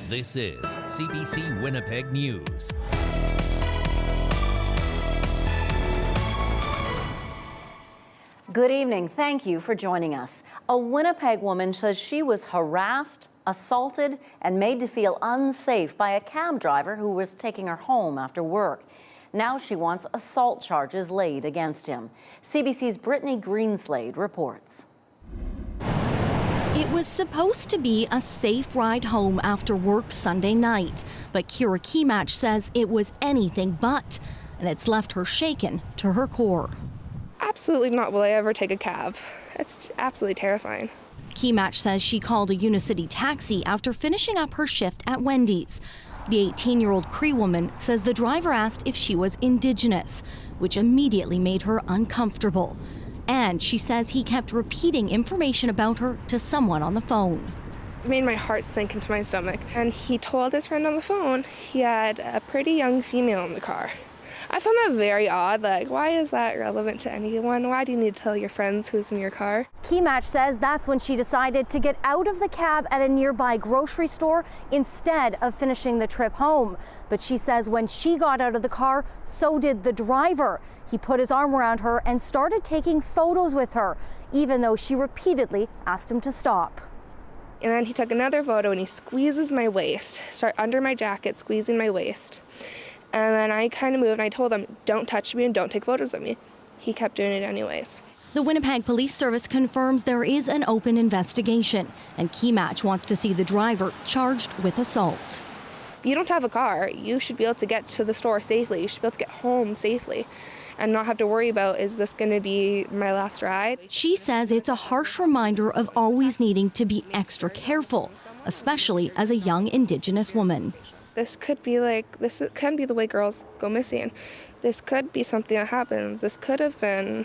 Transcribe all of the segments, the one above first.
This is CBC Winnipeg News. Good evening. Thank you for joining us. A Winnipeg woman says she was harassed, assaulted, and made to feel unsafe by a cab driver who was taking her home after work. Now she wants assault charges laid against him. CBC's Brittany Greenslade reports. It was supposed to be a safe ride home after work Sunday night, but Kira Keymatch says it was anything but, and it's left her shaken to her core. Absolutely not will I ever take a cab. It's absolutely terrifying. Keymatch says she called a Unicity taxi after finishing up her shift at Wendy's. The 18-year-old Cree woman says the driver asked if she was Indigenous, which immediately made her uncomfortable. And she says he kept repeating information about her to someone on the phone. It made my heart sink into my stomach. And he told his friend on the phone he had a pretty young female in the car. I found that very odd. Like, why is that relevant to anyone? Why do you need to tell your friends who's in your car? Keymatch says that's when she decided to get out of the cab at a nearby grocery store instead of finishing the trip home. But she says when she got out of the car, so did the driver. He put his arm around her and started taking photos with her, even though she repeatedly asked him to stop. And then he took another photo and he squeezes my waist, start under my jacket, squeezing my waist. And then I kind of moved and I told him, don't touch me and don't take photos of me. He kept doing it anyways. The Winnipeg Police Service confirms there is an open investigation, and Keymatch wants to see the driver charged with assault. If you don't have a car, you should be able to get to the store safely. You should be able to get home safely and not have to worry about, is this going to be my last ride? She says it's a harsh reminder of always needing to be extra careful, especially as a young Indigenous woman. This could be the way girls go missing. This could be something that happens. This could have been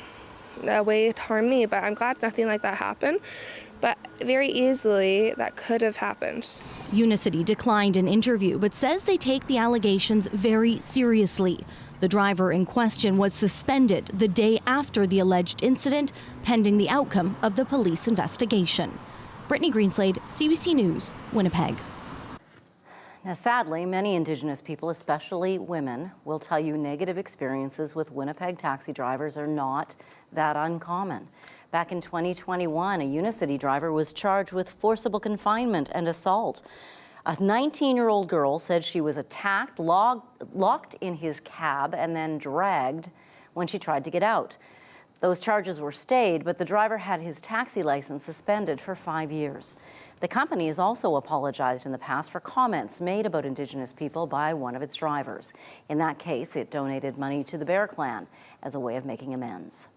a way to harm me, but I'm glad nothing like that happened. But very easily, that could have happened. Unicity declined an interview, but says they take the allegations very seriously. The driver in question was suspended the day after the alleged incident, pending the outcome of the police investigation. Brittany Greenslade, CBC News, Winnipeg. Now, sadly, many Indigenous people, especially women, will tell you negative experiences with Winnipeg taxi drivers are not that uncommon. Back in 2021, a Unicity driver was charged with forcible confinement and assault. A 19-year-old girl said she was attacked, locked in his cab, and then dragged when she tried to get out. Those charges were stayed, but the driver had his taxi license suspended for 5 years. The company has also apologized in the past for comments made about Indigenous people by one of its drivers. In that case, it donated money to the Bear Clan as a way of making amends.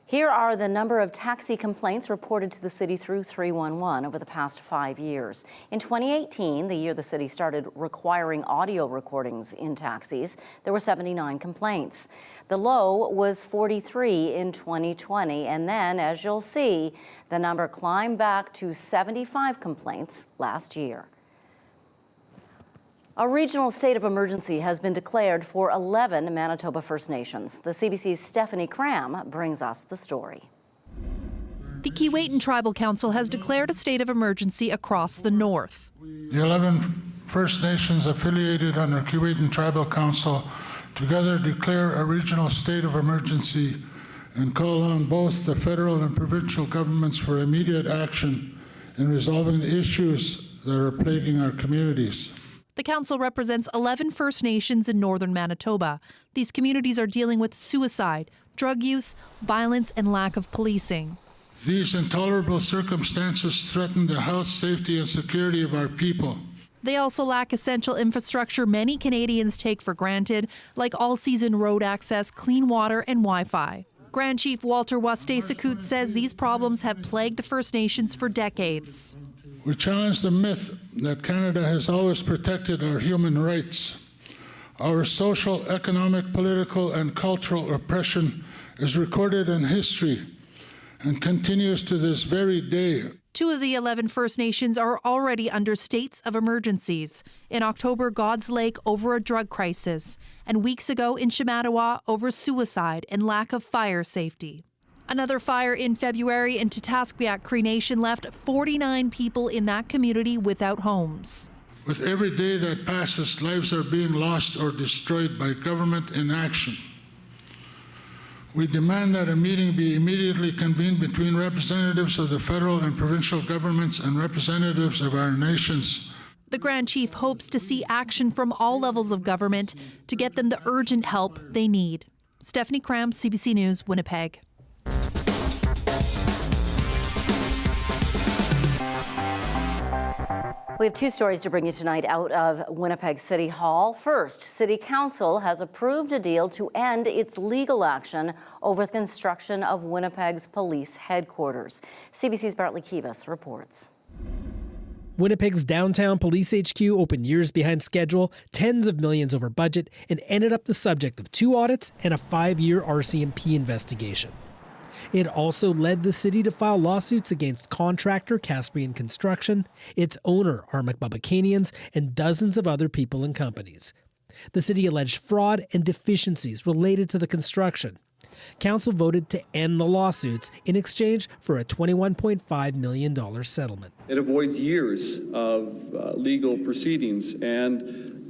Here are the number of taxi complaints reported to the city through 311 over the past 5 years. In 2018, the year the city started requiring audio recordings in taxis, there were 79 complaints. The low was 43 in 2020, and then, as you'll see, the number climbed back to 75 complaints last year. A regional state of emergency has been declared for 11 Manitoba First Nations. The CBC's Stephanie Cram brings us the story. The Keewatin Tribal Council has declared a state of emergency across the north. The 11 First Nations affiliated under Keewatin Tribal Council together declare a regional state of emergency and call on both the federal and provincial governments for immediate action in resolving the issues that are plaguing our communities. The council represents 11 First Nations in northern Manitoba. These communities are dealing with suicide, drug use, violence, and lack of policing. These intolerable circumstances threaten the health, safety, and security of our people. They also lack essential infrastructure many Canadians take for granted, like all-season road access, clean water, and Wi-Fi. Grand Chief Walter Wastesakut says these problems have plagued the First Nations for decades. We challenge the myth that Canada has always protected our human rights. Our social, economic, political, and cultural oppression is recorded in history and continues to this very day. 2 of the 11 First Nations are already under states of emergencies. In October, God's Lake over a drug crisis, and weeks ago in Shamattawa over suicide and lack of fire safety. Another fire in February in Titasquiac Cree Nation left 49 people in that community without homes. With every day that passes, lives are being lost or destroyed by government inaction. We demand that a meeting be immediately convened between representatives of the federal and provincial governments and representatives of our nations. The Grand Chief hopes to see action from all levels of government to get them the urgent help they need. Stephanie Cram, CBC News, Winnipeg. We have two stories to bring you tonight out of Winnipeg City Hall. First, City Council has approved a deal to end its legal action over the construction of Winnipeg's police headquarters. CBC's Bartley Kivas reports. Winnipeg's downtown police HQ opened years behind schedule, tens of millions over budget, and ended up the subject of 2 audits and a 5-year RCMP investigation. It also led the city to file lawsuits against contractor Caspian Construction, its owner Armic Babakanians, and dozens of other people and companies. The city alleged fraud and deficiencies related to the construction. Council voted to end the lawsuits in exchange for a $21.5 million settlement. It avoids years of legal proceedings and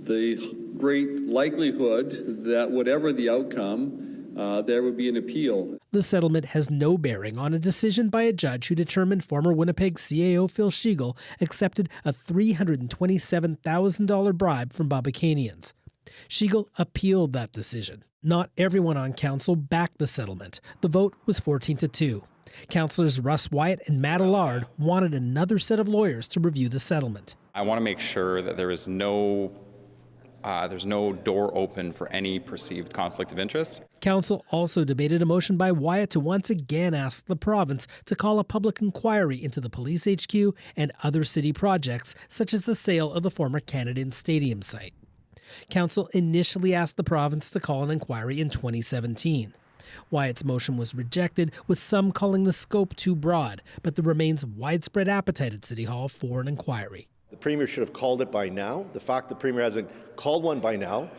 the great likelihood that whatever the outcome, there would be an appeal. The settlement has no bearing on a decision by a judge who determined former Winnipeg CAO Phil Schiegel accepted a $327,000 bribe from Babakanians. Schiegel appealed that decision. Not everyone on council backed the settlement. The vote was 14-2. Councillors Russ Wyatt and Matt Allard wanted another set of lawyers to review the settlement. I want to make sure that there's no door open for any perceived conflict of interest. Council also debated a motion by Wyatt to once again ask the province to call a public inquiry into the police HQ and other city projects, such as the sale of the former Canadian Stadium site. Council initially asked the province to call an inquiry in 2017. Wyatt's motion was rejected, with some calling the scope too broad, but there remains widespread appetite at City Hall for an inquiry. The Premier should have called it by now. The fact the Premier hasn't called one by now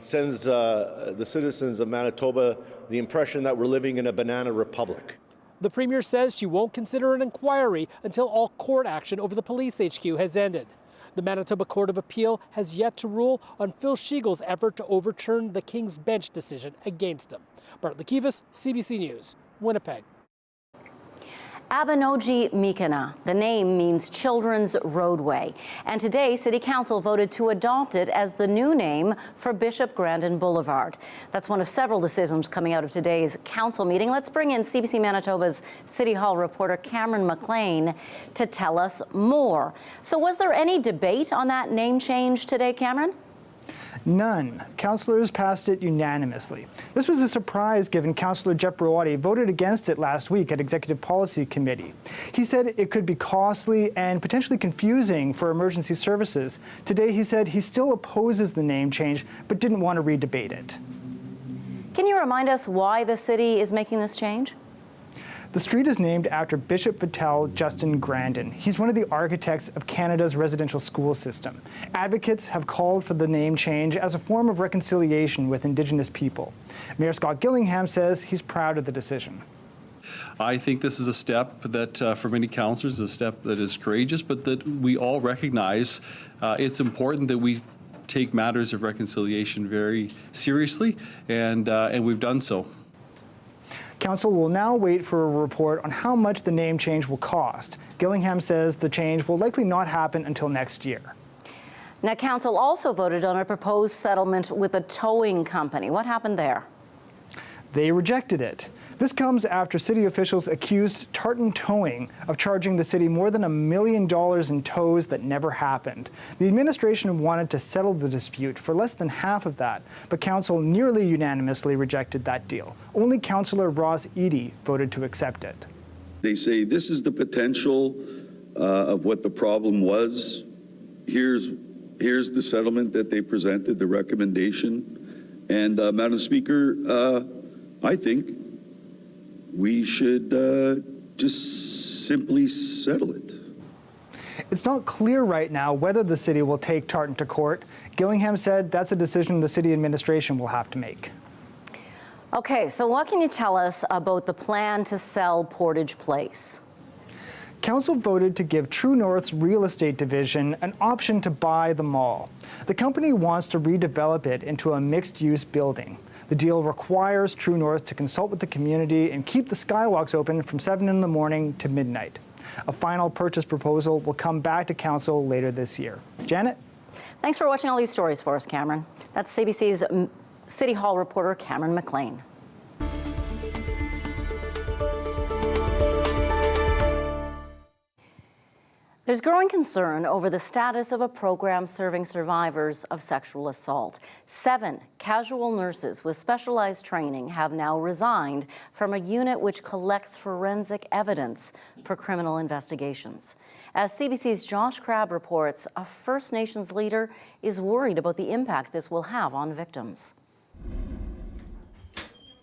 sends the citizens of Manitoba the impression that we're living in a banana republic. The Premier says she won't consider an inquiry until all court action over the police HQ has ended. The Manitoba Court of Appeal has yet to rule on Phil Schiegel's effort to overturn the King's Bench decision against him. Bartley Kivas, CBC News, Winnipeg. Abanoji Mikana. The name means Children's Roadway. And today, City Council voted to adopt it as the new name for Bishop Grandin Boulevard. That's one of several decisions coming out of today's council meeting. Let's bring in CBC Manitoba's City Hall reporter Cameron McLean to tell us more. So was there any debate on that name change today, Cameron? None. Councillors passed it unanimously. This was a surprise given Councillor Jeff Brawadi voted against it last week at Executive Policy Committee. He said it could be costly and potentially confusing for emergency services. Today he said he still opposes the name change but didn't want to re-debate it. Can you remind us why the city is making this change? The street is named after Bishop Vital Justin Grandin. He's one of the architects of Canada's residential school system. Advocates have called for the name change as a form of reconciliation with Indigenous people. Mayor Scott Gillingham says he's proud of the decision. I think this is a step that, for many councillors, is a step that is courageous, but that we all recognize it's important that we take matters of reconciliation very seriously, and we've done so. Council will now wait for a report on how much the name change will cost. Gillingham says the change will likely not happen until next year. Now, Council also voted on a proposed settlement with a towing company. What happened there? They rejected it. This comes after city officials accused Tartan Towing of charging the city more than $1 million in tows that never happened. The administration wanted to settle the dispute for less than half of that, but council nearly unanimously rejected that deal. Only Councillor Ross Eady voted to accept it. They say this is the potential of what the problem was. Here's the settlement that they presented, the recommendation. And Madam Speaker, I think we should just simply settle it. It's not clear right now whether the city will take Tartan to court. Gillingham said that's a decision the city administration will have to make. Okay, so what can you tell us about the plan to sell Portage Place? Council voted to give True North's real estate division an option to buy the mall. The company wants to redevelop it into a mixed-use building. The deal requires True North to consult with the community and keep the skywalks open from 7 in the morning to midnight. A final purchase proposal will come back to Council later this year. Janet? Thanks for watching all these stories for us, Cameron. That's CBC's City Hall reporter, Cameron McLean. There's growing concern over the status of a program serving survivors of sexual assault. 7 casual nurses with specialized training have now resigned from a unit which collects forensic evidence for criminal investigations. As CBC's Josh Crabb reports, a First Nations leader is worried about the impact this will have on victims.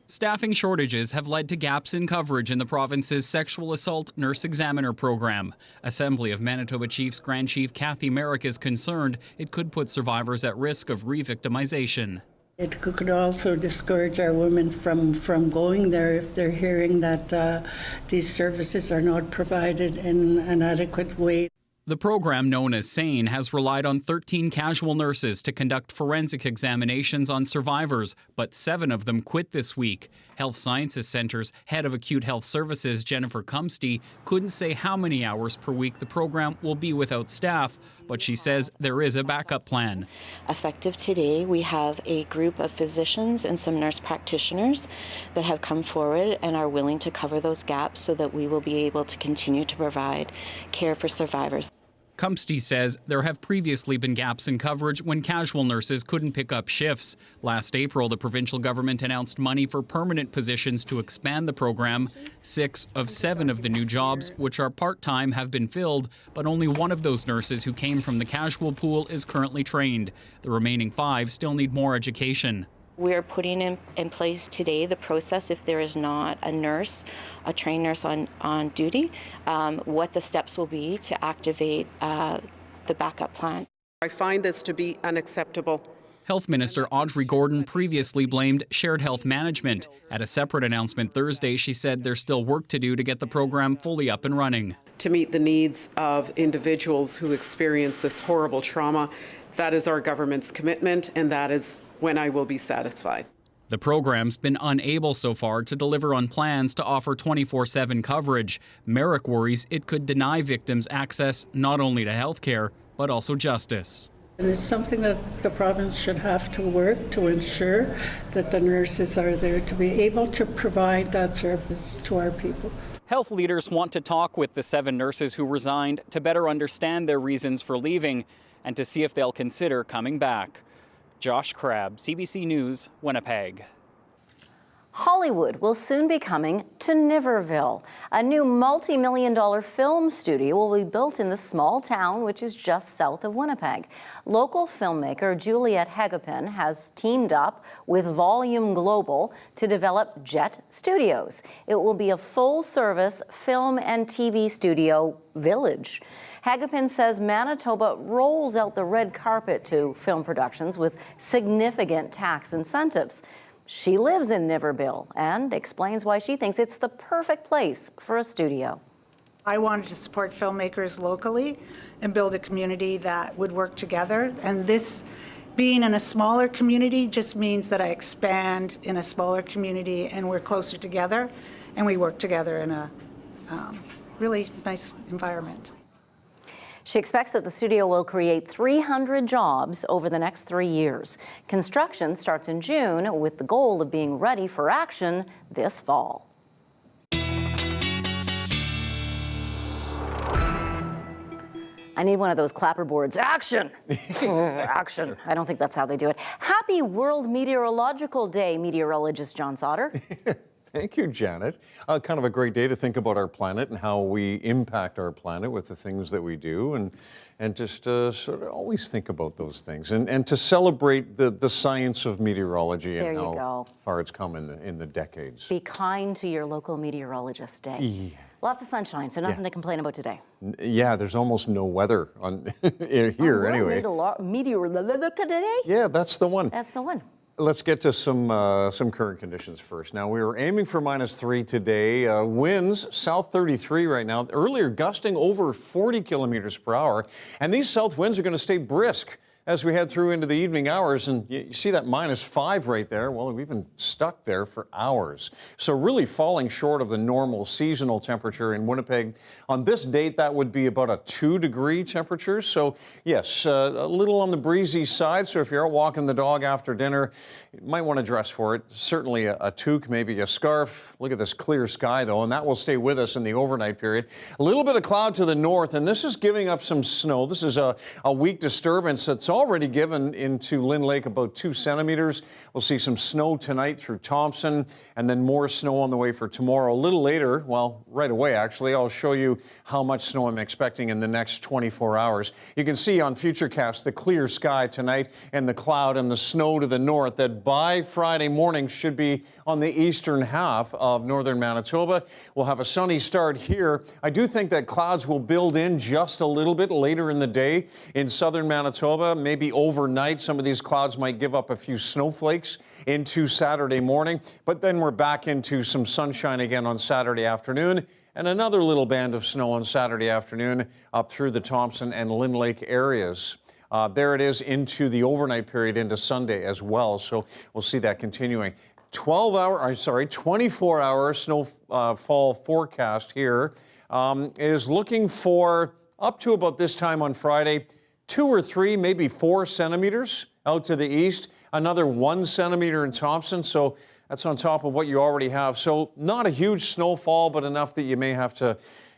Staffing shortages have led to gaps in coverage in the province's sexual assault nurse examiner program. Assembly of Manitoba Chiefs Grand Chief Kathy Merrick is concerned it could put survivors at risk of re-victimization. It could also discourage our women from going there if they're hearing that these services are not provided in an adequate way. The program, known as SANE, has relied on 13 casual nurses to conduct forensic examinations on survivors, but 7 of them quit this week. Health Sciences Centre's head of acute health services, Jennifer Cumsty, couldn't say how many hours per week the program will be without staff, but she says there is a backup plan. Effective today, we have a group of physicians and some nurse practitioners that have come forward and are willing to cover those gaps so that we will be able to continue to provide care for survivors. Cumsty says there have previously been gaps in coverage when casual nurses couldn't pick up shifts. Last April, the provincial government announced money for permanent positions to expand the program. 6 of 7 of the new jobs, which are part-time, have been filled, but only 1 of those nurses who came from the casual pool is currently trained. The remaining 5 still need more education. We are putting in place today the process if there is not a nurse, a trained nurse on duty, what the steps will be to activate the backup plan. I find this to be unacceptable. Health Minister Audrey Gordon previously blamed shared health management. At a separate announcement Thursday, she said there's still work to do to get the program fully up and running. To meet the needs of individuals who experience this horrible trauma, that is our government's commitment, and that is when I will be satisfied. The program's been unable so far to deliver on plans to offer 24/7 coverage. Merrick worries it could deny victims access not only to health care, but also justice. And it's something that the province should have to work to ensure that the nurses are there to be able to provide that service to our people. Health leaders want to talk with the 7 nurses who resigned to better understand their reasons for leaving and to see if they'll consider coming back. Josh Crabb, CBC News, Winnipeg. Hollywood will soon be coming to Niverville. A new multi-million-dollar film studio will be built in the small town, which is just south of Winnipeg. Local filmmaker Juliette Hagepin has teamed up with Volume Global to develop Jet Studios. It will be a full-service film and TV studio village. Hagepin says Manitoba rolls out the red carpet to film productions with significant tax incentives. She lives in Niverville and explains why she thinks it's the perfect place for a studio. I wanted to support filmmakers locally and build a community that would work together. And this, being in a smaller community, just means that I expand in a smaller community and we're closer together and we work together in a really nice environment. She expects that the studio will create 300 jobs over the next 3 years. Construction starts in June with the goal of being ready for action this fall. I need one of those clapperboards. Action! Action. I don't think that's how they do it. Happy World Meteorological Day, meteorologist John Sauder. Thank you, Janet. Kind of a great day to think about our planet and how we impact our planet with the things that we do, and just sort of always think about those things, and to celebrate the science of meteorology and how far it's come in the decades. Be kind to your local meteorologist day. Yeah. Lots of sunshine, so nothing to complain about today. Yeah, there's almost no weather on here anyway. Meteorological today? Yeah, that's the one. That's the one. Let's get to some current conditions first. Now, we were aiming for -3 today. Winds, south 33 right now, earlier gusting over 40 kilometers per hour. And these south winds are going to stay brisk as we head through into the evening hours. And you see that -5 right there. Well, we've been stuck there for hours. So really falling short of the normal seasonal temperature in Winnipeg. On this date, that would be about a 2-degree temperature. So yes, a little on the breezy side. So if you're out walking the dog after dinner, you might want to dress for it. Certainly a toque, maybe a scarf. Look at this clear sky though, and that will stay with us in the overnight period. A little bit of cloud to the north, and this is giving up some snow. This is a weak disturbance that's already given into Lynn Lake about 2 centimeters. We'll see some snow tonight through Thompson, and then more snow on the way for tomorrow. A little later, well, right away actually, I'll show you how much snow I'm expecting in the next 24 hours. You can see on Futurecast the clear sky tonight and the cloud and the snow to the north that by Friday morning should be on the eastern half of northern Manitoba. We'll have a sunny start here. I do think that clouds will build in just a little bit later in the day in southern Manitoba. Maybe overnight, some of these clouds might give up a few snowflakes into Saturday morning, but then we're back into some sunshine again on Saturday afternoon, and another little band of snow on Saturday afternoon up through the Thompson and Lynn Lake areas. There it is into the overnight period into Sunday as well, so we'll see that continuing. 24-hour snowfall forecast here is looking for up to about this time on Friday, 2 or 3, maybe 4 centimeters out to the east, another 1 centimeter in Thompson, so that's on top of what you already have. So not a huge snowfall, but enough that you may have to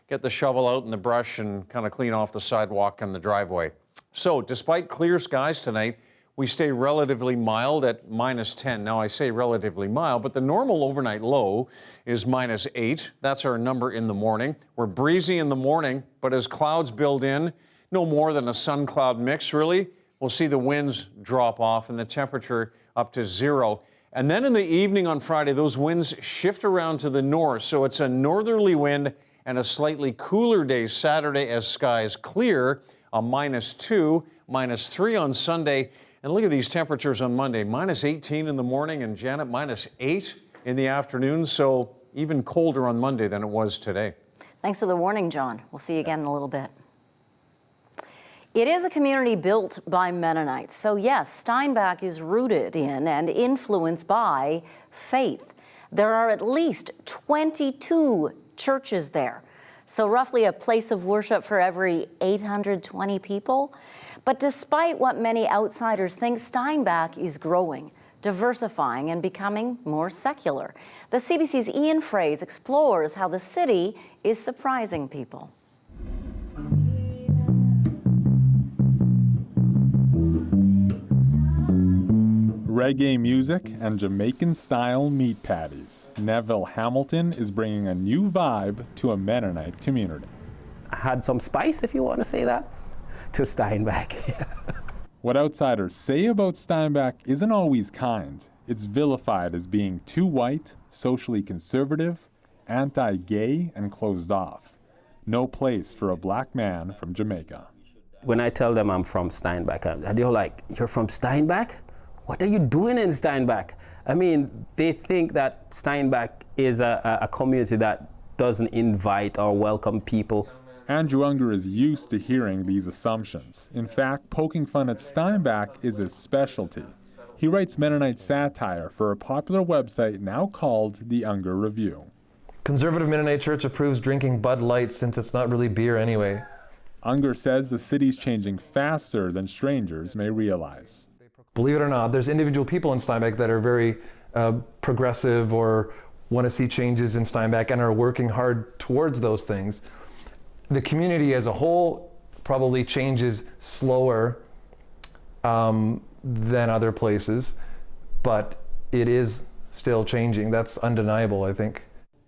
get the shovel out and the brush and kind of clean off the sidewalk and the driveway. So despite clear skies tonight, we stay relatively mild at -10. Now I say relatively mild, but the normal overnight low is -8. That's our number in the morning. We're breezy in the morning, but as clouds build in, no more than a sun-cloud mix, really. We'll see the winds drop off and the temperature up to 0. And then in the evening on Friday, those winds shift around to the north. So it's a northerly wind and a slightly cooler day Saturday as skies clear, a -2, -3 on Sunday. And look at these temperatures on Monday, -18 in the morning, and Janet, -8 in the afternoon. So even colder on Monday than it was today. Thanks for the warning, John. We'll see you again in a little bit. It is a community built by Mennonites. So yes, Steinbach is rooted in and influenced by faith. There are at least 22 churches there. So roughly a place of worship for every 820 people. But despite what many outsiders think, Steinbach is growing, diversifying, and becoming more secular. The CBC's Ian Fraze explores how the city is surprising people. Reggae music and Jamaican-style meat patties. Neville Hamilton is bringing a new vibe to a Mennonite community. Had some spice, if you want to say that, to Steinbach. What outsiders say about Steinbach isn't always kind. It's vilified as being too white, socially conservative, anti-gay, and closed off. No place for a black man from Jamaica. When I tell them I'm from Steinbach, they're like, "You're from Steinbach? What are you doing in Steinbach?" I mean, they think that Steinbach is a community that doesn't invite or welcome people. Andrew Unger is used to hearing these assumptions. In fact, poking fun at Steinbach is his specialty. He writes Mennonite satire for a popular website now called the Unger Review. Conservative Mennonite Church approves drinking Bud Light since it's not really beer anyway. Unger says the city's changing faster than strangers may realize. Believe it or not, there's individual people in Steinbach that are very progressive or want to see changes in Steinbach and are working hard towards those things. The community as a whole probably changes slower than other places, but it is still changing. That's undeniable, I think.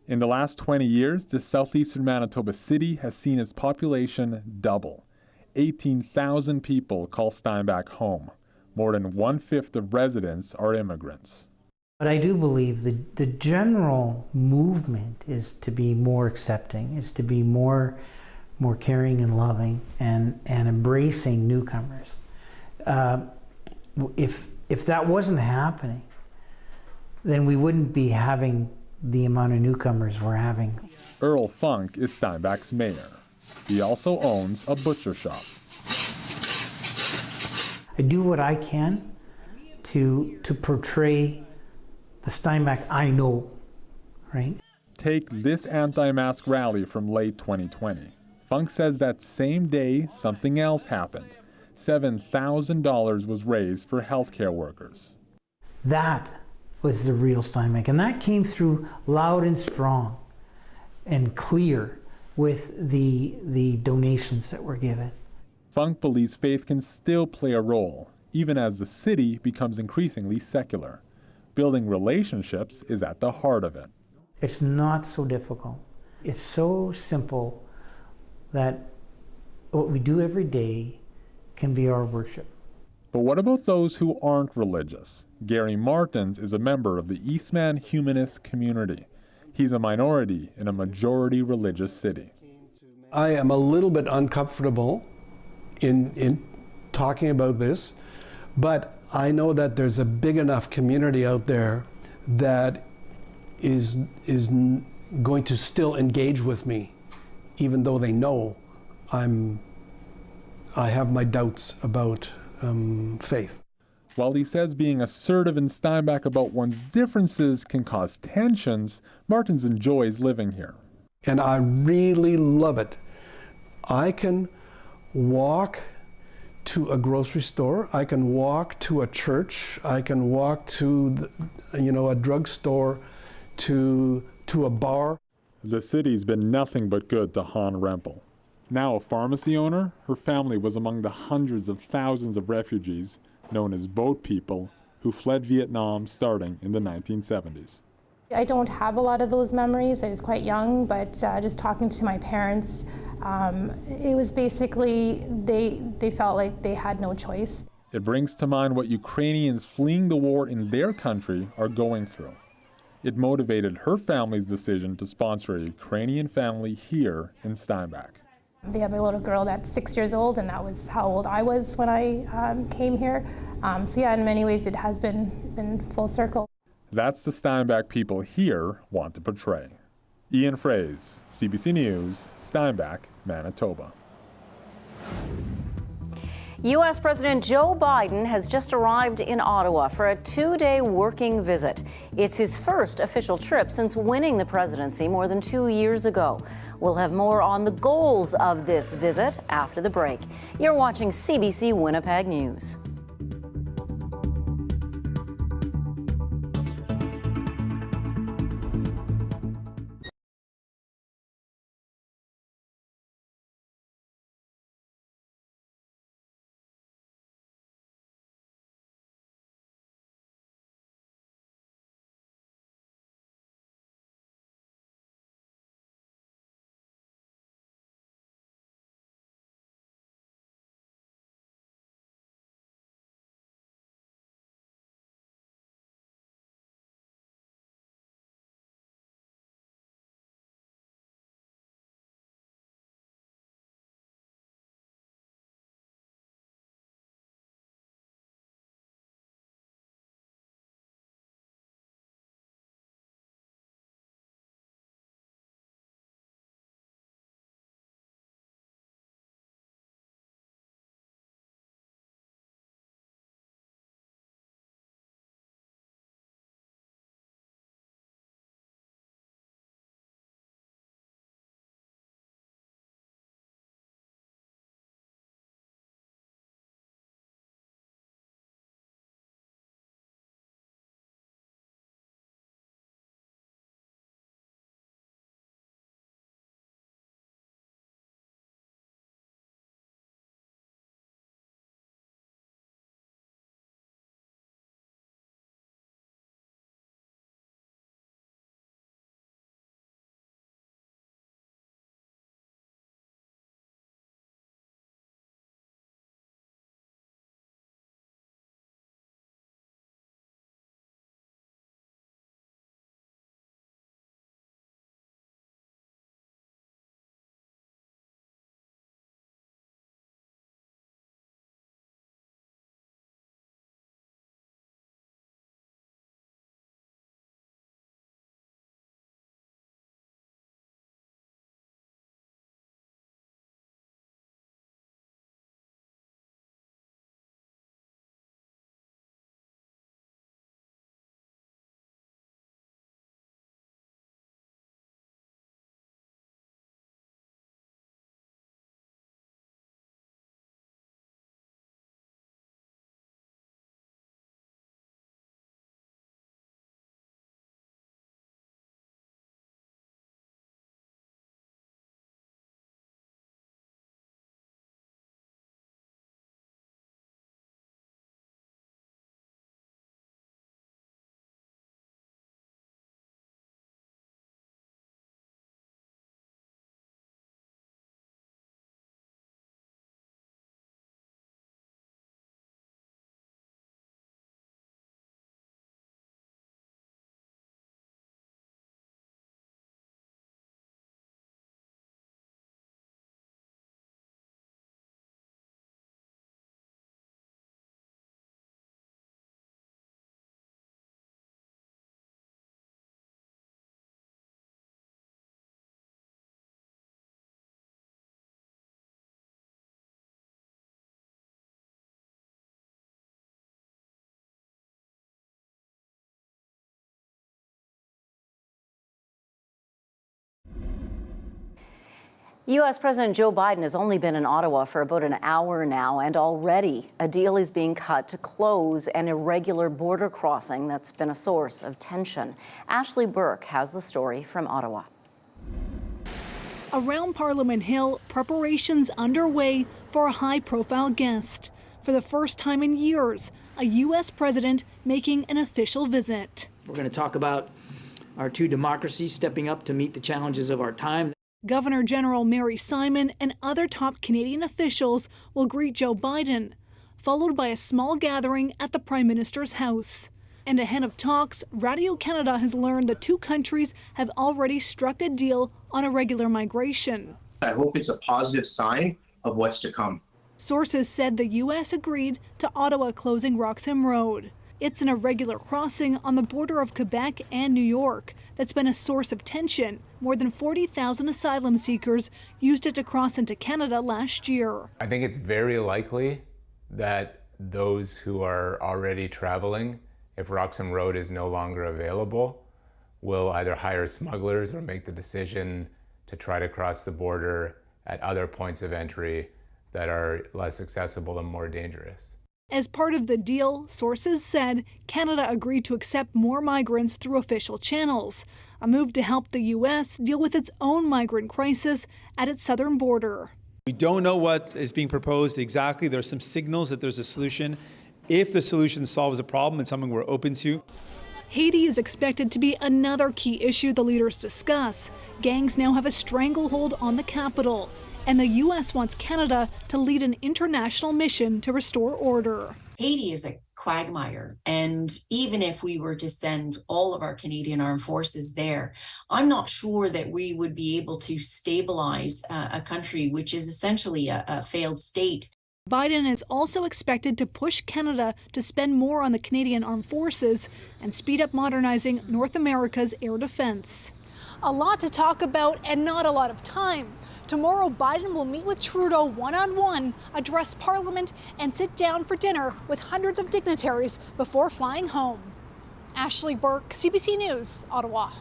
In the last 20 years, the southeastern Manitoba city has seen its population double. 18,000 people call Steinbach home. More than 1/5 of residents are immigrants. But I do believe the general movement is to be more accepting, is to be more caring and loving and embracing newcomers. If that wasn't happening, then we wouldn't be having the amount of newcomers we're having. Earl Funk is Steinbach's mayor. He also owns a butcher shop. I do what I can to portray the Steinbach I know, right? Take this anti-mask rally from late 2020. Funk says that same day, something else happened. $7,000 was raised for healthcare workers. That was the real Steinbach, and that came through loud and strong and clear with the donations that were given. Funk believes faith can still play a role, even as the city becomes increasingly secular. Building relationships is at the heart of it. It's not so difficult. It's so simple that what we do every day can be our worship. But what about those who aren't religious? Gary Martins is a member of the Eastman Humanist community. He's a minority in a majority religious city. I am a little bit uncomfortable in talking about this, but I know that there's a big enough community out there that is going to still engage with me, even though they know I have my doubts about faith. While he says being assertive in Steinbach about one's differences can cause tensions, Martins enjoys living here. And I really love it. I can walk to a grocery store, I can walk to a church, I can walk to a drugstore, to a bar. The city's been nothing but good to Han Rempel. Now a pharmacy owner, her family was among the hundreds of thousands of refugees, known as boat people, who fled Vietnam starting in the 1970s. I don't have a lot of those memories. I was quite young, but just talking to my parents, it was basically they felt like they had no choice. It brings to mind what Ukrainians fleeing the war in their country are going through. It motivated her family's decision to sponsor a Ukrainian family here in Steinbach. They have a little girl that's 6 years old, and that was how old I was when I came here. So yeah, in many ways it has been full circle. That's the Steinbach people here want to portray. Ian Fraze, CBC News, Steinbach, Manitoba. U.S. President Joe Biden has just arrived in Ottawa for a 2-day working visit. It's his first official trip since winning the presidency more than 2 years ago. We'll have more on the goals of this visit after the break. You're watching CBC Winnipeg News. U.S. President Joe Biden has only been in Ottawa for about an hour now, and already a deal is being cut to close an irregular border crossing that's been a source of tension. Ashley Burke has the story from Ottawa. Around Parliament Hill, preparations underway for a high-profile guest. For the first time in years, a U.S. president making an official visit. We're going to talk about our two democracies stepping up to meet the challenges of our time. Governor General Mary Simon and other top Canadian officials will greet Joe Biden, followed by a small gathering at the Prime Minister's house. And ahead of talks, Radio-Canada has learned the two countries have already struck a deal on irregular migration. I hope it's a positive sign of what's to come. Sources said the U.S. agreed to Ottawa closing Roxham Road. It's an irregular crossing on the border of Quebec and New York that's been a source of tension. More than 40,000 asylum seekers used it to cross into Canada last year. I think it's very likely that those who are already traveling, if Roxham Road is no longer available, will either hire smugglers or make the decision to try to cross the border at other points of entry that are less accessible and more dangerous. As part of the deal, sources said Canada agreed to accept more migrants through official channels, a move to help the U.S. deal with its own migrant crisis at its southern border. We don't know what is being proposed exactly. There are some signals that there's a solution. If the solution solves a problem, it's something we're open to. Haiti is expected to be another key issue the leaders discuss. Gangs now have a stranglehold on the capital, and the U.S. wants Canada to lead an international mission to restore order. Haiti is a quagmire, and even if we were to send all of our Canadian armed forces there, I'm not sure that we would be able to stabilize a country which is essentially a failed state. Biden is also expected to push Canada to spend more on the Canadian armed forces and speed up modernizing North America's air defense. A lot to talk about and not a lot of time. Tomorrow, Biden will meet with Trudeau one-on-one, address Parliament, and sit down for dinner with hundreds of dignitaries before flying home. Ashley Burke, CBC News, Ottawa.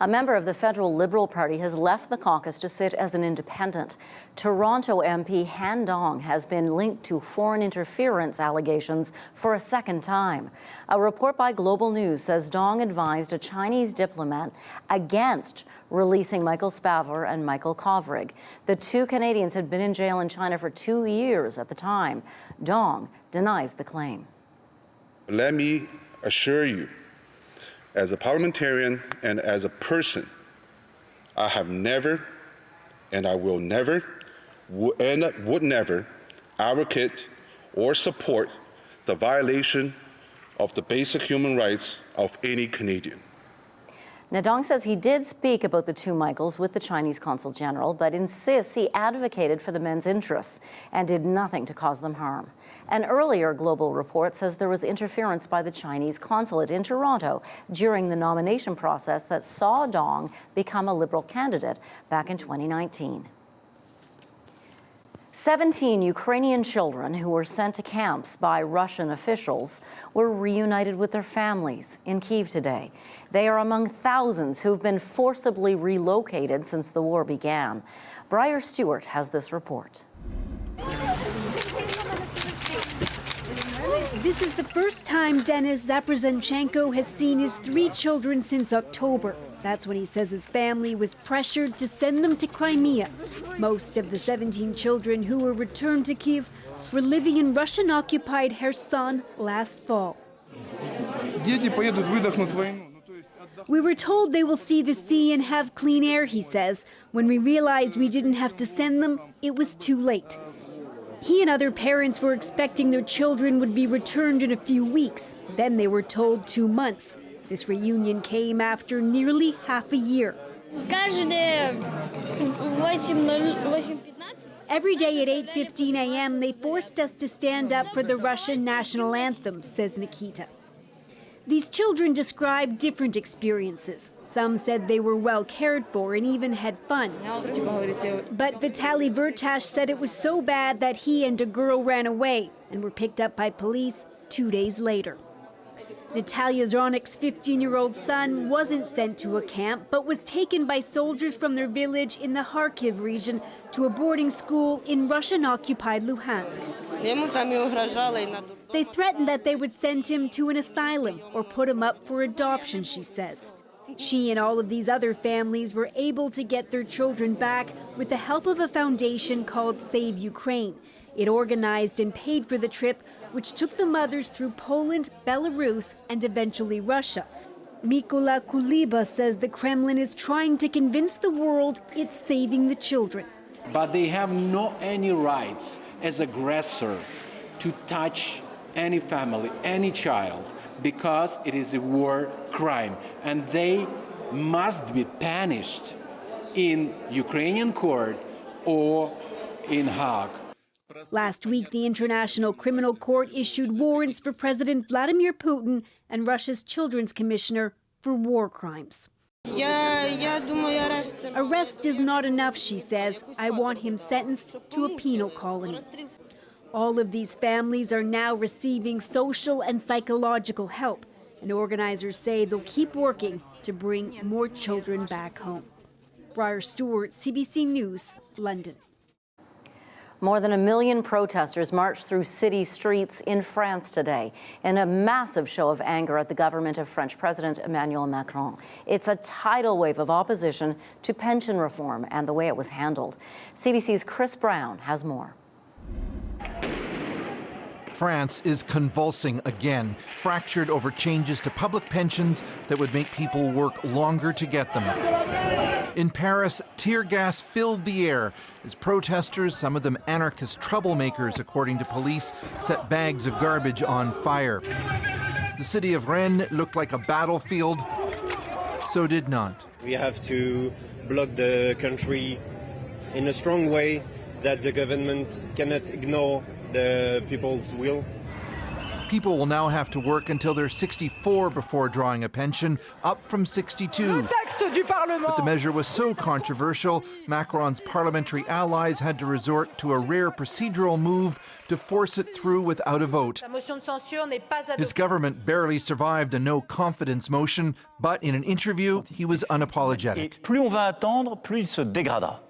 A member of the federal Liberal Party has left the caucus to sit as an independent. Toronto MP Han Dong has been linked to foreign interference allegations for a second time. A report by Global News says Dong advised a Chinese diplomat against releasing Michael Spavor and Michael Kovrig. The two Canadians had been in jail in China for 2 years at the time. Dong denies the claim. Let me assure you, as a parliamentarian and as a person, I have never, and I will never, and would never advocate or support the violation of the basic human rights of any Canadian. Now, Dong says he did speak about the two Michaels with the Chinese Consul General, but insists he advocated for the men's interests and did nothing to cause them harm. An earlier Global report says there was interference by the Chinese consulate in Toronto during the nomination process that saw Dong become a Liberal candidate back in 2019. 17 Ukrainian children who were sent to camps by Russian officials were reunited with their families in Kyiv today. They are among thousands who've been forcibly relocated since the war began. Briar Stewart has this report. This is the first time Denis Zaprozhenchenko has seen his 3 children since October. That's when he says his family was pressured to send them to Crimea. Most of the 17 children who were returned to Kyiv were living in Russian-occupied Kherson last fall. We were told they will see the sea and have clean air, he says. When we realized we didn't have to send them, it was too late. He and other parents were expecting their children would be returned in a few weeks. Then they were told 2 months. This reunion came after nearly half a year. Every day at 8:15 a.m., they forced us to stand up for the Russian national anthem, says Nikita. These children described different experiences. Some said they were well cared for and even had fun. But Vitaly Vertash said it was so bad that he and a girl ran away and were picked up by police 2 days later. Natalia Zronyk's 15-year-old son wasn't sent to a camp, but was taken by soldiers from their village in the Kharkiv region to a boarding school in Russian-occupied Luhansk. They threatened that they would send him to an asylum or put him up for adoption, she says. She and all of these other families were able to get their children back with the help of a foundation called Save Ukraine. It organized and paid for the trip, which took the mothers through Poland, Belarus, and eventually Russia. Mykola Kuliba says the Kremlin is trying to convince the world it's saving the children. But they have no any rights as aggressor to touch any family, any child, because it is a war crime. And they must be punished in Ukrainian court or in Hague. Last week, the International Criminal Court issued warrants for President Vladimir Putin and Russia's Children's Commissioner for war crimes. Arrest is not enough, she says. I want him sentenced to a penal colony. All of these families are now receiving social and psychological help, and organizers say they'll keep working to bring more children back home. Briar Stewart, CBC News, London. More than 1 million protesters marched through city streets in France today in a massive show of anger at the government of French President Emmanuel Macron. It's a tidal wave of opposition to pension reform and the way it was handled. CBC's Chris Brown has more. France is convulsing again, fractured over changes to public pensions that would make people work longer to get them. In Paris, tear gas filled the air as protesters, some of them anarchist troublemakers according to police, set bags of garbage on fire. The city of Rennes looked like a battlefield, so did Nantes. We have to block the country in a strong way that the government cannot ignore the people's will. People will now have to work until they're 64 before drawing a pension, up from 62. But the measure was so controversial, Macron's parliamentary allies had to resort to a rare procedural move to force it through without a vote. His government barely survived a no-confidence motion, but in an interview, he was unapologetic.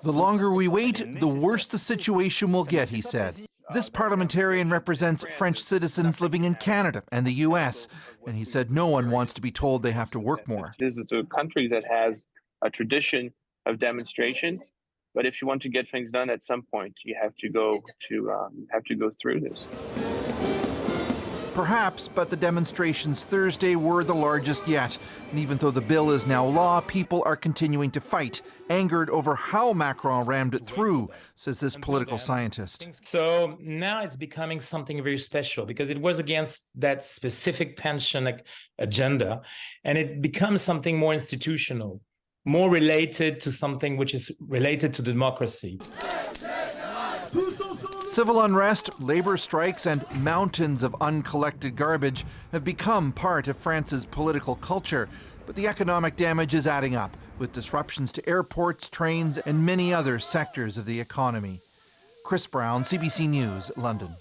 The longer we wait, the worse the situation will get, he said. This parliamentarian represents French citizens living in Canada and the U.S., and he said no one wants to be told they have to work more. This is a country that has a tradition of demonstrations, but if you want to get things done at some point, you have to go through this. Perhaps, but the demonstrations Thursday were the largest yet. And even though the bill is now law, people are continuing to fight, angered over how Macron rammed it through, says this political scientist. So now it's becoming something very special because it was against that specific pension agenda, and it becomes something more institutional, more related to something which is related to democracy. Civil unrest, labor strikes, and mountains of uncollected garbage have become part of France's political culture. But the economic damage is adding up, with disruptions to airports, trains, and many other sectors of the economy. Chris Brown, CBC News, London.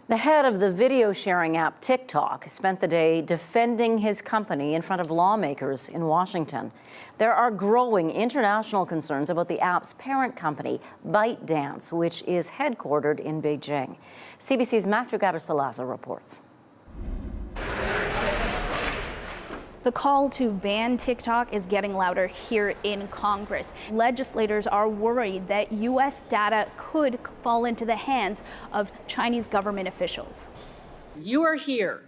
The head of the video sharing app TikTok spent the day defending his company in front of lawmakers in Washington. There are growing international concerns about the app's parent company, ByteDance, which is headquartered in Beijing. CBC's Matthew Gattersalaza reports. The call to ban TikTok is getting louder here in Congress. Legislators are worried that U.S. data could fall into the hands of Chinese government officials. You are here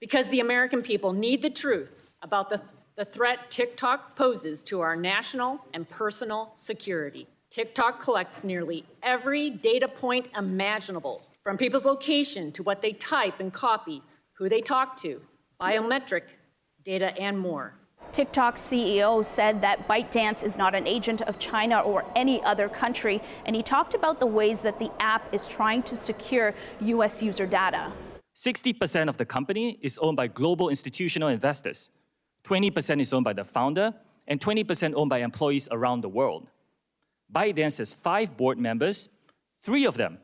because the American people need the truth about the threat TikTok poses to our national and personal security. TikTok collects nearly every data point imaginable, from people's location to what they type and copy, who they talk to, biometric data, and more. TikTok's CEO said that ByteDance is not an agent of China or any other country, and he talked about the ways that the app is trying to secure U.S. user data. 60% of the company is owned by global institutional investors. 20% is owned by the founder, and 20% owned by employees around the world. ByteDance has 5 board members. 3 of them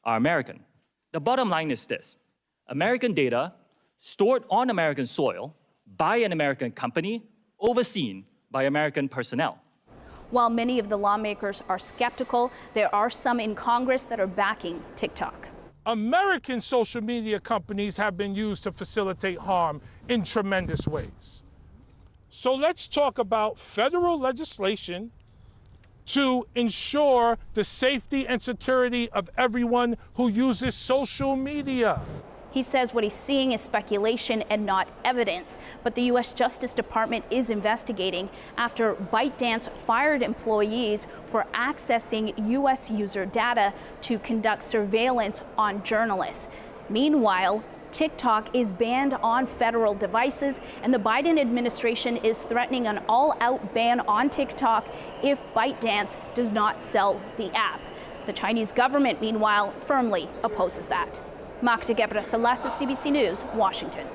are American. The bottom line is this: American data stored on American soil by an American company, overseen by American personnel. While many of the lawmakers are skeptical, there are some in Congress that are backing TikTok. American social media companies have been used to facilitate harm in tremendous ways. So let's talk about federal legislation to ensure the safety and security of everyone who uses social media. He says what he's seeing is speculation and not evidence, but the U.S. Justice Department is investigating after ByteDance fired employees for accessing U.S. user data to conduct surveillance on journalists. Meanwhile, TikTok is banned on federal devices, and the Biden administration is threatening an all-out ban on TikTok if ByteDance does not sell the app. The Chinese government, meanwhile, firmly opposes that. Magda Gebre-Selassie, CBC News, Washington.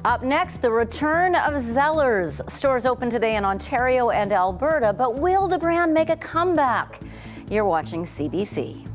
Up next, the return of Zellers. Stores open today in Ontario and Alberta, but will the brand make a comeback? You're watching CBC.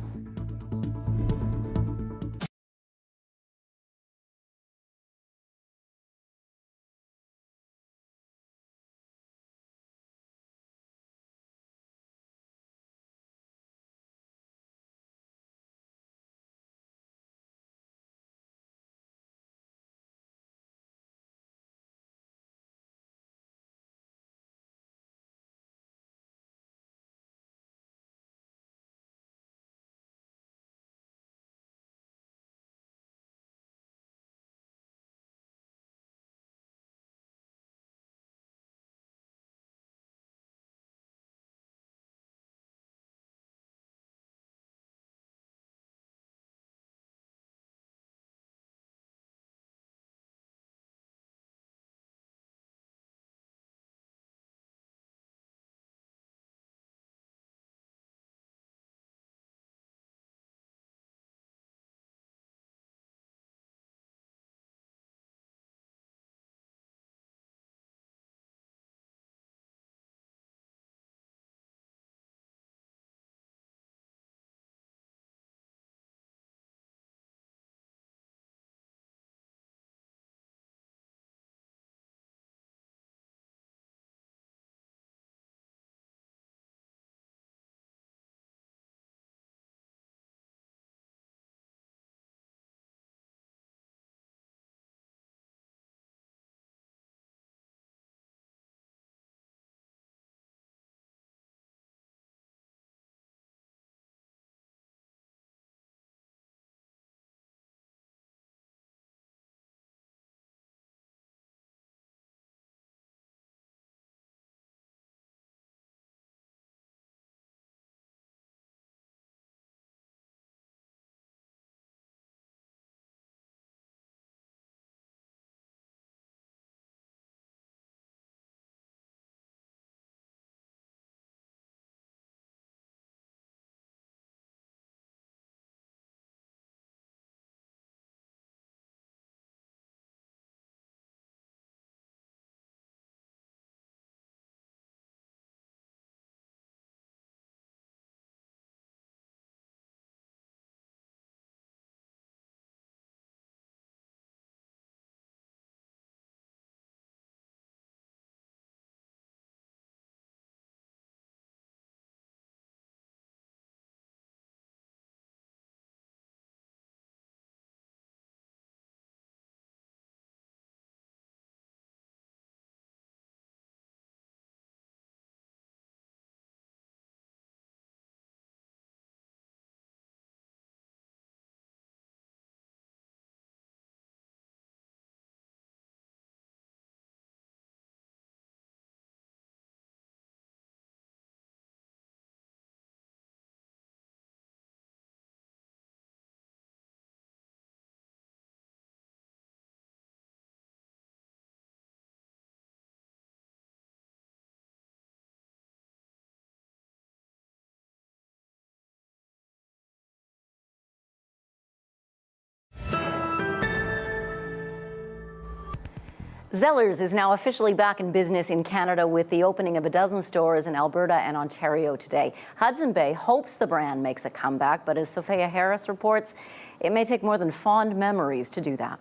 Zellers is now officially back in business in Canada with the opening of a dozen stores in Alberta and Ontario today. Hudson Bay hopes the brand makes a comeback, but as Sophia Harris reports, it may take more than fond memories to do that.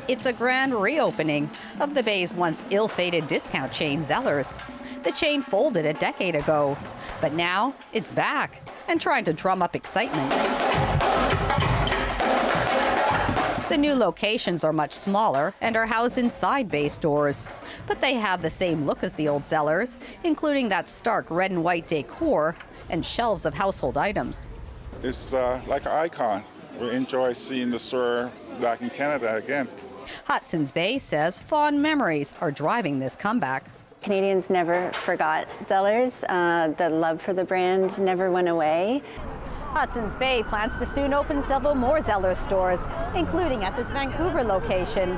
It's a grand reopening of the Bay's once ill-fated discount chain Zellers. The chain folded a decade ago, but now it's back and trying to drum up excitement. The new locations are much smaller and are housed inside Bay stores, but they have the same look as the old Zellers, including that stark red and white decor and shelves of household items. It's like an icon. We enjoy seeing the store back in Canada again. Hudson's Bay says fond memories are driving this comeback. Canadians never forgot Zellers. The love for the brand never went away. Hudson's Bay plans to soon open several more Zellers stores, including at this Vancouver location.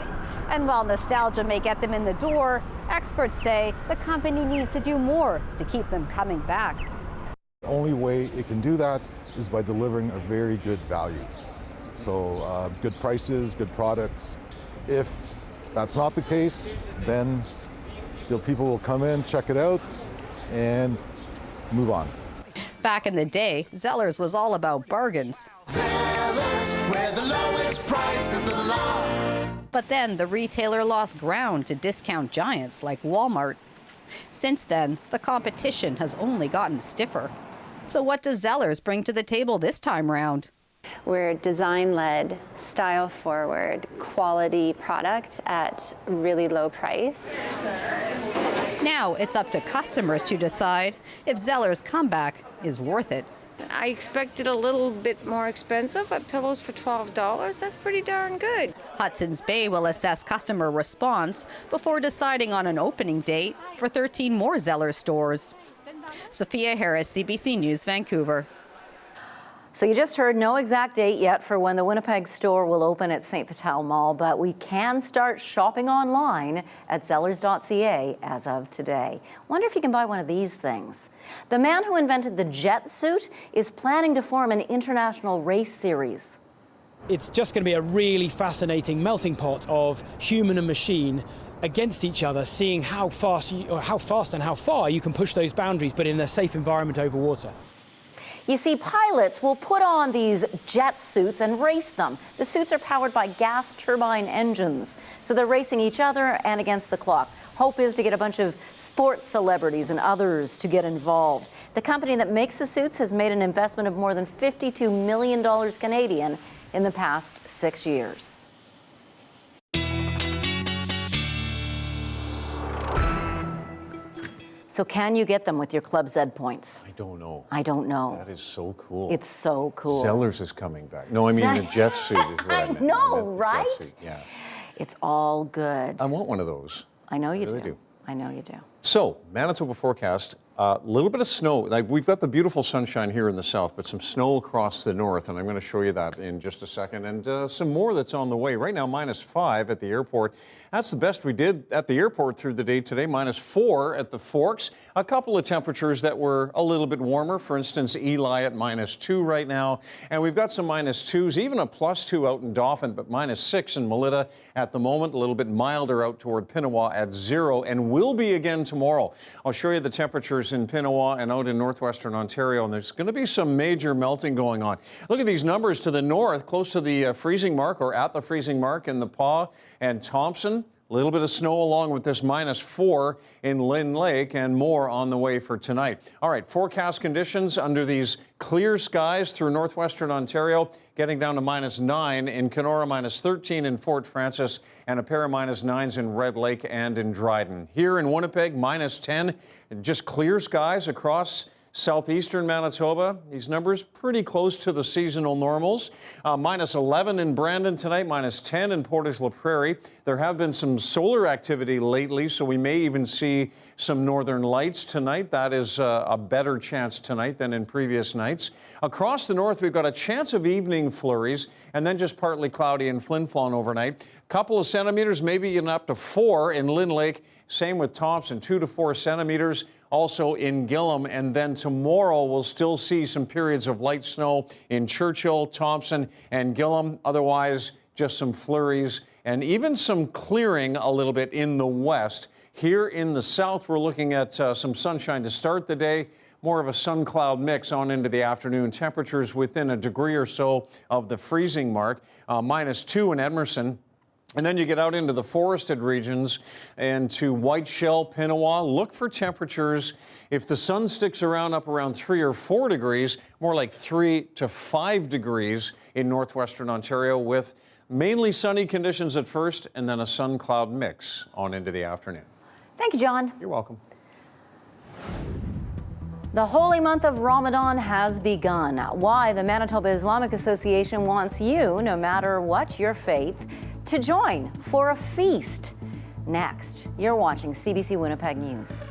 And while nostalgia may get them in the door, experts say the company needs to do more to keep them coming back. The only way it can do that is by delivering a very good value. So good prices, good products. If that's not the case, then the people will come in, check it out, and move on. Back in the day, Zellers was all about bargains. Zellers, where the lowest price is the law. But then the retailer lost ground to discount giants like Walmart. Since then, the competition has only gotten stiffer. So what does Zellers bring to the table this time round? We're design-led, style-forward, quality product at really low price. Now it's up to customers to decide if Zellers' comeback is worth it. I expected a little bit more expensive, but pillows for $12, that's pretty darn good. Hudson's Bay will assess customer response before deciding on an opening date for 13 more Zellers stores. Sophia Harris, CBC News, Vancouver. So you just heard no exact date yet for when the Winnipeg store will open at St. Vital Mall, but we can start shopping online at Zellers.ca as of today. Wonder if you can buy one of these things. The man who invented the jet suit is planning to form an international race series. It's just going to be a really fascinating melting pot of human and machine against each other, seeing how fast and how far you can push those boundaries, but in a safe environment over water. You see, pilots will put on these jet suits and race them. The suits are powered by gas turbine engines, so they're racing each other and against the clock. Hope is to get a bunch of sports celebrities and others to get involved. The company that makes the suits has made an investment of more than $52 million Canadian in the past 6 years. So can you get them with your Club Z points? I don't know. I don't know. That is so cool. It's so cool. Zellers is coming back. No, I mean the jet suit is what I meant. I know, right? Yeah. It's all good. I want one of those. I know you really do. I know you do. So, Manitoba forecast, a little bit of snow. Like we've got the beautiful sunshine here in the south, but some snow across the north, and I'm going to show you that in just a second. And some more that's on the way. Right now, -5 at the airport. That's the best we did at the airport through the day today. -4 at the Forks. A couple of temperatures that were a little bit warmer. For instance, Eli at -2 right now. And we've got some -2s, even a +2 out in Dauphin, but -6 in Melita at the moment. A little bit milder out toward Pinawa at 0, and will be again tomorrow. I'll show you the temperatures in Pinawa and out in northwestern Ontario, and there's going to be some major melting going on. Look at these numbers to the north, close to the freezing mark or at the freezing mark in the Paw and Thompson. A little bit of snow along with this -4 in Lynn Lake, and more on the way for tonight. All right, forecast conditions under these clear skies through northwestern Ontario, getting down to -9 in Kenora, -13 in Fort Francis, and a pair of -9s in Red Lake and in Dryden. Here in Winnipeg, -10, just clear skies across southeastern Manitoba. These numbers pretty close to the seasonal normals. -11 in Brandon tonight, -10 in Portage la Prairie. There have been some solar activity lately, so we may even see some northern lights tonight. That is a better chance tonight than in previous nights. Across the north, we've got a chance of evening flurries, and then just partly cloudy in Flin Flon overnight. Couple of centimeters, maybe even up to 4 in Lynn Lake. Same with Thompson, 2 to 4 centimeters. Also in Gillam, and then tomorrow we'll still see some periods of light snow in Churchill, Thompson, and Gillam. Otherwise, just some flurries and even some clearing a little bit in the west. Here in the south, we're looking at some sunshine to start the day. More of a sun-cloud mix on into the afternoon. Temperatures within a degree or so of the freezing mark. -2 in Edmerson. And then you get out into the forested regions and to Whiteshell, Pinawa. Look for temperatures, if the sun sticks around, up around 3 or 4 degrees, more like 3 to 5 degrees in northwestern Ontario, with mainly sunny conditions at first and then a sun-cloud mix on into the afternoon. Thank you, John. You're welcome. The holy month of Ramadan has begun. Why the Manitoba Islamic Association wants you, no matter what your faith, to join for a feast. Next, you're watching CBC Winnipeg News.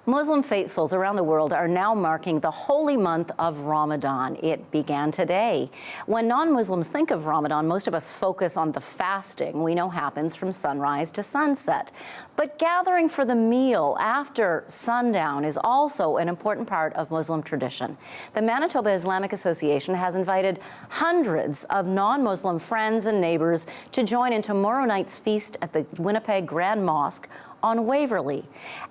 Muslim faithfuls around the world are now marking the holy month of Ramadan. It began today. When non-Muslims think of Ramadan, most of us focus on the fasting we know happens from sunrise to sunset. But gathering for the meal after sundown is also an important part of Muslim tradition. The Manitoba Islamic Association has invited hundreds of non-Muslim friends and neighbors to join in tomorrow night's feast at the Winnipeg Grand Mosque on Waverley.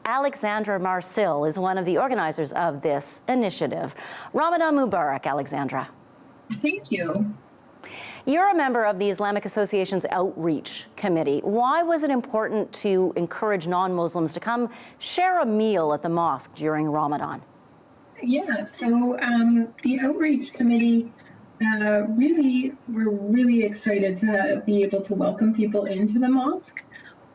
Alexandra Marcil is one of the organizers of this initiative. Ramadan Mubarak, Alexandra. Thank you. You're a member of the Islamic Association's Outreach Committee. Why was it important to encourage non-Muslims to come share a meal at the mosque during Ramadan? Yeah, so the Outreach Committee we're really excited to be able to welcome people into the mosque.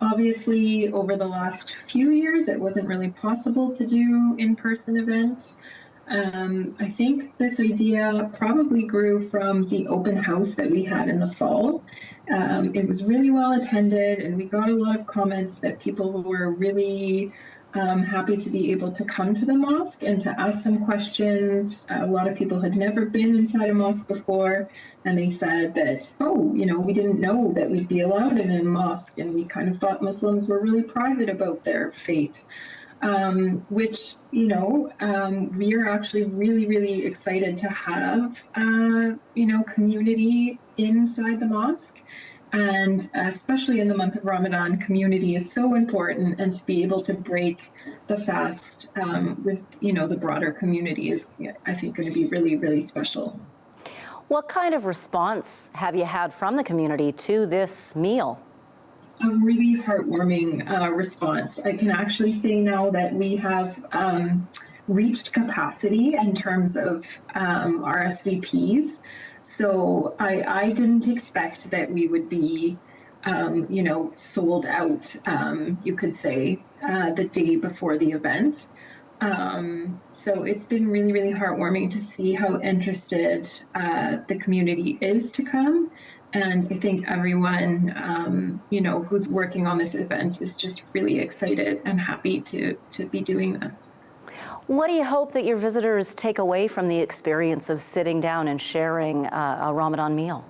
Obviously, over the last few years, it wasn't really possible to do in-person events. I think this idea probably grew from the open house that we had in the fall. It was really well attended, and we got a lot of comments that people were really happy to be able to come to the mosque and to ask some questions. A lot of people had never been inside a mosque before, and they said that, oh, you know, we didn't know that we'd be allowed in a mosque, and we kind of thought Muslims were really private about their faith. Which, you know, we are actually really excited to have, you know, community inside the mosque. And especially in the month of Ramadan, community is so important, and to be able to break the fast with, you know, the broader community is, I think, going to be really special. What kind of response have you had from the community to this meal? A really heartwarming response. I can actually say now that we have reached capacity in terms of RSVPs. So I didn't expect that we would be, you know, sold out, you could say, the day before the event. So it's been really heartwarming to see how interested the community is to come. And I think everyone, you know, who's working on this event is just really excited and happy to be doing this. What do you hope that your visitors take away from the experience of sitting down and sharing a Ramadan meal?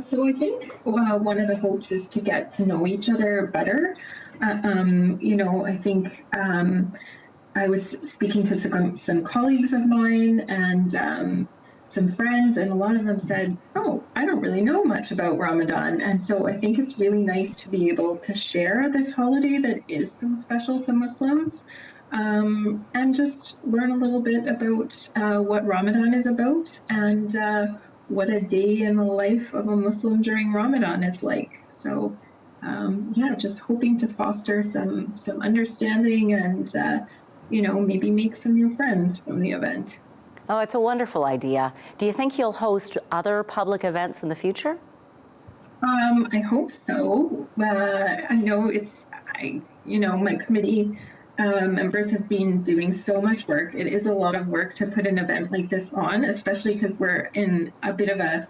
So I think one of the hopes is to get to know each other better. You know, I think I was speaking to some colleagues of mine and some friends, and a lot of them said, oh, I don't really know much about Ramadan. And so I think it's really nice to be able to share this holiday that is so special to Muslims, and just learn a little bit about what Ramadan is about, and what a day in the life of a Muslim during Ramadan is like. So yeah, just hoping to foster some understanding and you know, maybe make some new friends from the event. Oh, it's a wonderful idea. Do you think you'll host other public events in the future? I hope so. I know you know, my committee members have been doing so much work. It is a lot of work to put an event like this on, especially because we're in a bit of a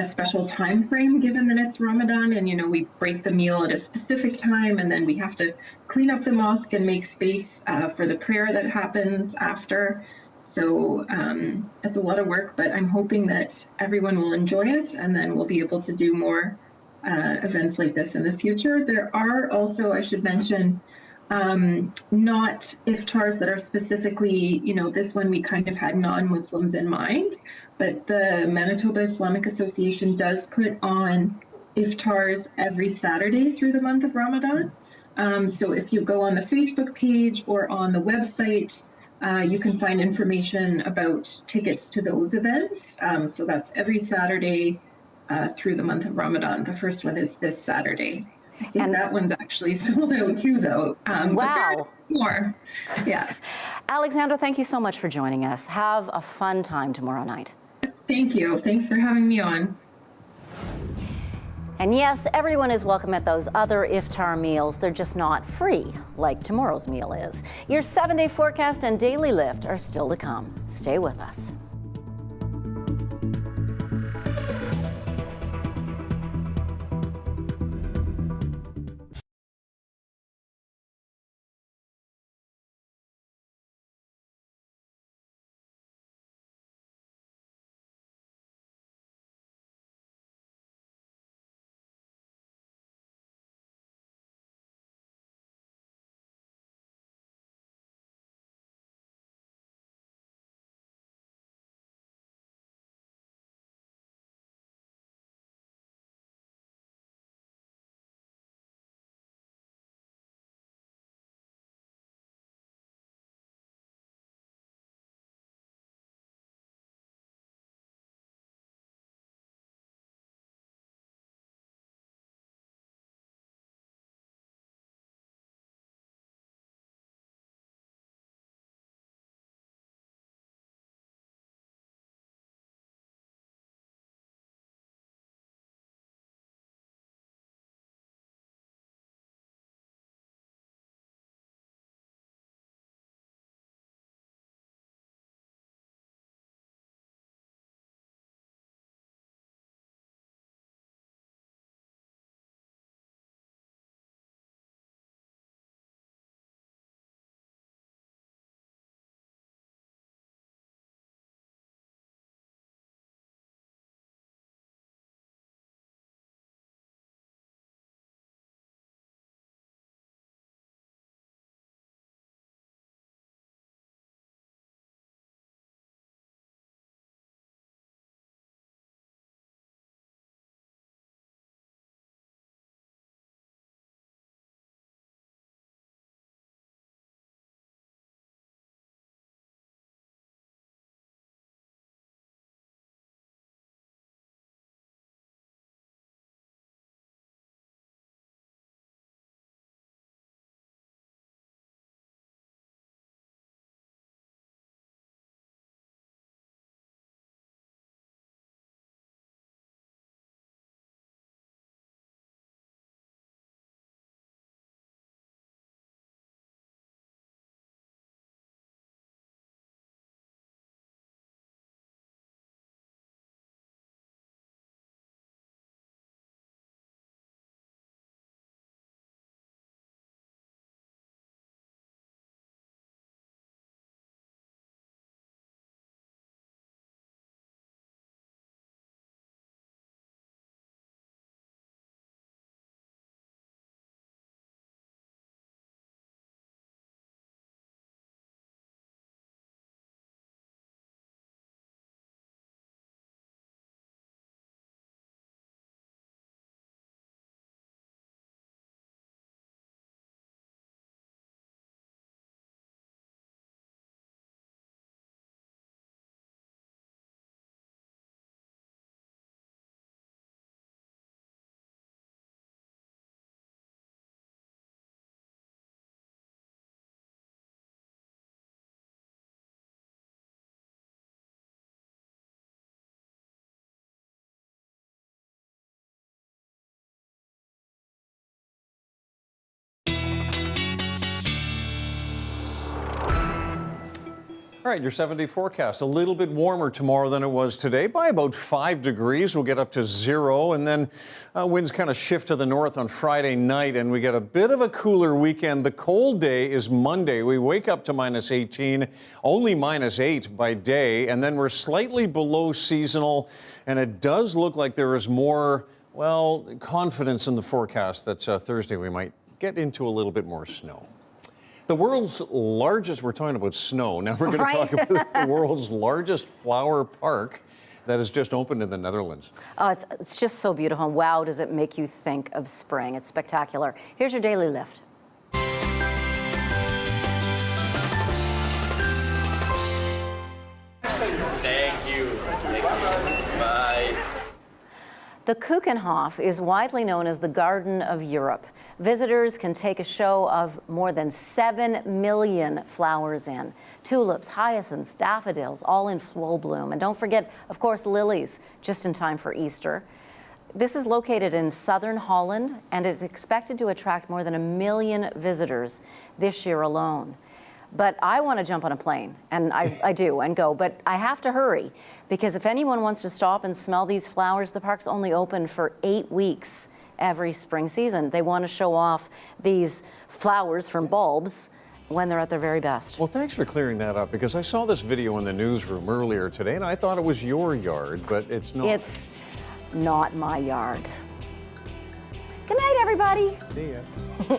special time frame, given that it's Ramadan, and, you know, we break the meal at a specific time, and then we have to clean up the mosque and make space for the prayer that happens after. So it's a lot of work, but I'm hoping that everyone will enjoy it, and then we'll be able to do more events like this in the future. There are also, I should mention, not iftars that are specifically, you know, this one we kind of had non-Muslims in mind, but the Manitoba Islamic Association does put on iftars every Saturday through the month of Ramadan. So if you go on the Facebook page or on the website, you can find information about tickets to those events. So that's every Saturday through the month of Ramadan. The first one is this Saturday. I think that one's actually sold out too, though. Wow. But there are more. Yeah. Alexandra, thank you so much for joining us. Have a fun time tomorrow night. Thank you. Thanks for having me on. And yes, everyone is welcome at those other iftar meals. They're just not free, like tomorrow's meal is. Your 7-day forecast and daily lift are still to come. Stay with us. All right, your 7-day forecast. A little bit warmer tomorrow than it was today by about 5 degrees. We'll get up to 0, and then winds kind of shift to the north on Friday night, and we get a bit of a cooler weekend. The cold day is Monday. We wake up to -18, only -8 by day, and then we're slightly below seasonal, and it does look like there is more, well, confidence in the forecast that Thursday we might get into a little bit more snow. The world's largest, we're talking about snow, now we're going to talk about the world's largest flower park that has just opened in the Netherlands. Oh, it's just so beautiful. Wow, does it make you think of spring. It's spectacular. Here's your daily lift. Thank you. Bye. The Keukenhof is widely known as the Garden of Europe. Visitors can take a show of more than 7 million flowers in. Tulips, hyacinths, daffodils, all in full bloom. And don't forget, of course, lilies, just in time for Easter. This is located in southern Holland and is expected to attract more than 1 million visitors this year alone. But I want to jump on a plane, and I do, and go, but I have to hurry, because if anyone wants to stop and smell these flowers, the park's only open for 8 weeks every spring season. They want to show off these flowers from bulbs when they're at their very best. Well, thanks for clearing that up, because I saw this video in the newsroom earlier today, and I thought it was your yard, but it's not. It's not my yard. Good night, everybody. See ya.